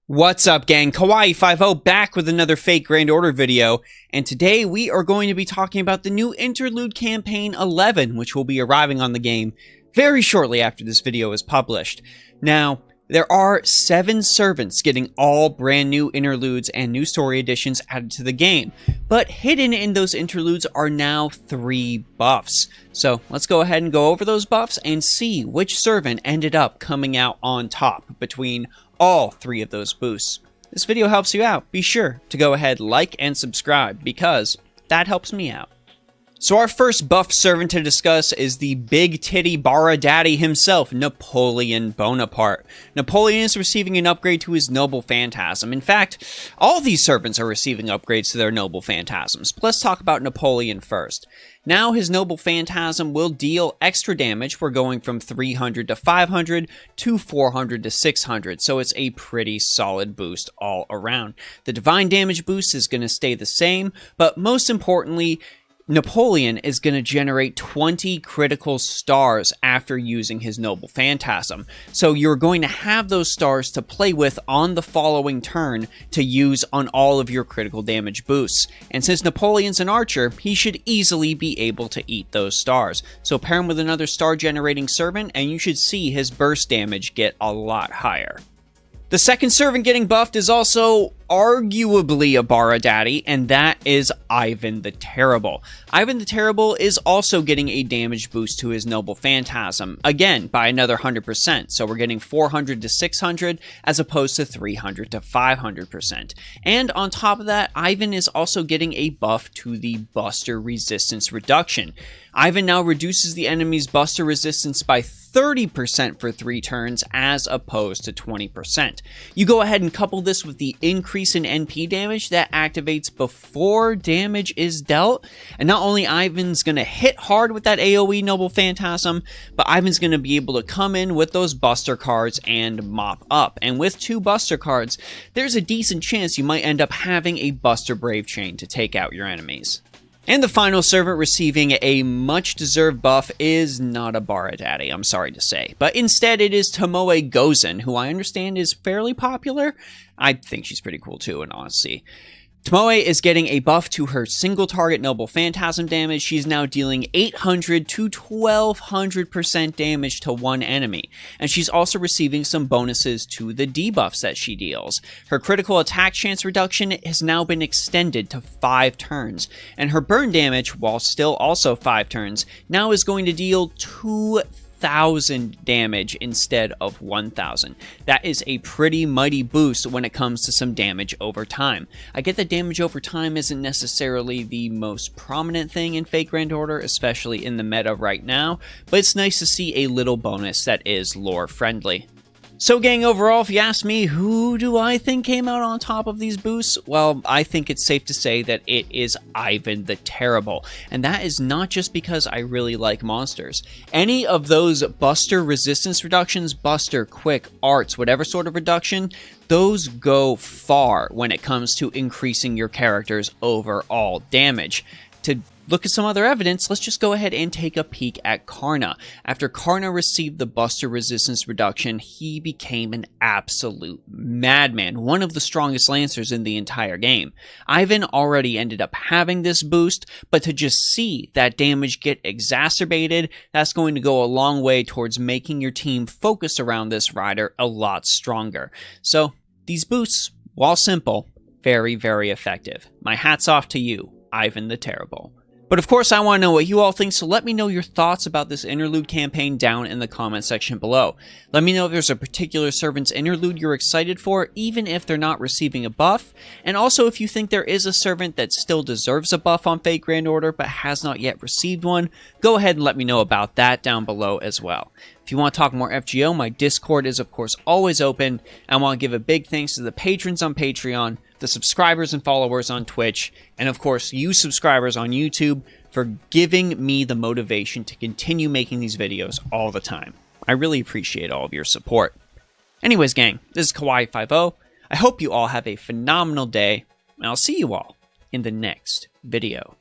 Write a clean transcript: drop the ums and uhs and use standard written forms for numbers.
What's up, gang? Kawaii50 back with another Fake Grand Order video, and today we are going to be talking about the new Interlude Campaign 11, which will be arriving on the game very shortly after this video is published. Now, there are 7 servants getting all brand new interludes and new story additions added to the game, but hidden in those interludes are now 3 buffs. So let's go ahead and go over those buffs and see which servant ended up coming out on top between all 3 of those boosts. This video helps you out. Be sure to go ahead, like, and subscribe, because that helps me out. So our first buff servant to discuss is the big titty Bara Daddy himself, Napoleon Bonaparte. Napoleon is receiving an upgrade to his noble Phantasm. In fact, all these servants are receiving upgrades to their noble Phantasms. But let's talk about Napoleon first. Now his noble Phantasm will deal extra damage. We're going from 300 to 500 to 400 to 600, so it's a pretty solid boost all around. The divine damage boost is going to stay the same, but most importantly, Napoleon is going to generate 20 critical stars after using his noble Phantasm. So you're going to have those stars to play with on the following turn to use on all of your critical damage boosts. And since Napoleon's an archer, he should easily be able to eat those stars. So pair him with another star generating servant and you should see his burst damage get a lot higher. The second servant getting buffed is also arguably a Bara Daddy, and that is Ivan the Terrible. Ivan the Terrible is also getting a damage boost to his noble Phantasm, again by another 100%, so we're getting 400 to 600 as opposed to 300 to 500%. And on top of that, Ivan is also getting a buff to the Buster resistance reduction. Ivan now reduces the enemy's Buster resistance by 30% for 3 turns as opposed to 20%. You go ahead and couple this with the increase in NP damage that activates before damage is dealt, and not only Ivan's going to hit hard with that AoE Noble Phantasm, but Ivan's going to be able to come in with those Buster cards and mop up. And with 2 Buster cards, there's a decent chance you might end up having a Buster Brave Chain to take out your enemies. And the final servant receiving a much-deserved buff is not a Bara Daddy, I'm sorry to say. But instead it is Tomoe Gozen, who I understand is fairly popular. I think she's pretty cool too, in honesty. Tomoe is getting a buff to her single target noble Phantasm damage. She's now dealing 800 to 1200% damage to one enemy. And she's also receiving some bonuses to the debuffs that she deals. Her critical attack chance reduction has now been extended to 5 turns. And her burn damage, while still also 5 turns, now is going to deal 2,000 damage instead of 1,000. That is a pretty mighty boost when it comes to some damage over time. I get that damage over time isn't necessarily the most prominent thing in Fake Grand Order, especially in the meta right now, but it's nice to see a little bonus that is lore friendly. So gang, overall, if you ask me, who do I think came out on top of these boosts? Well, I think it's safe to say that it is Ivan the Terrible. And that is not just because I really like monsters. Any of those Buster resistance reductions, Buster, Quick, Arts, whatever sort of reduction, those go far when it comes to increasing your character's overall damage. To look at some other evidence, let's just go ahead and take a peek at Karna. After Karna received the Buster resistance reduction, he became an absolute madman, one of the strongest Lancers in the entire game. Ivan already ended up having this boost, but to just see that damage get exacerbated, that's going to go a long way towards making your team focus around this rider a lot stronger. So these boosts, while simple, very, very effective. My hat's off to you, Ivan the Terrible. But of course I want to know what you all think, so let me know your thoughts about this interlude campaign down in the comment section below. Let me know if there's a particular servant's interlude you're excited for, even if they're not receiving a buff, and also if you think there is a servant that still deserves a buff on Fake Grand Order but has not yet received one, go ahead and let me know about that down below as well. If you want to talk more FGO, my Discord is of course always open. I want to give a big thanks to the patrons on Patreon, the subscribers and followers on Twitch, and of course you subscribers on YouTube for giving me the motivation to continue making these videos all the time. I really appreciate all of your support. Anyways gang, this is Kawaii50. I hope you all have a phenomenal day, and I'll see you all in the next video.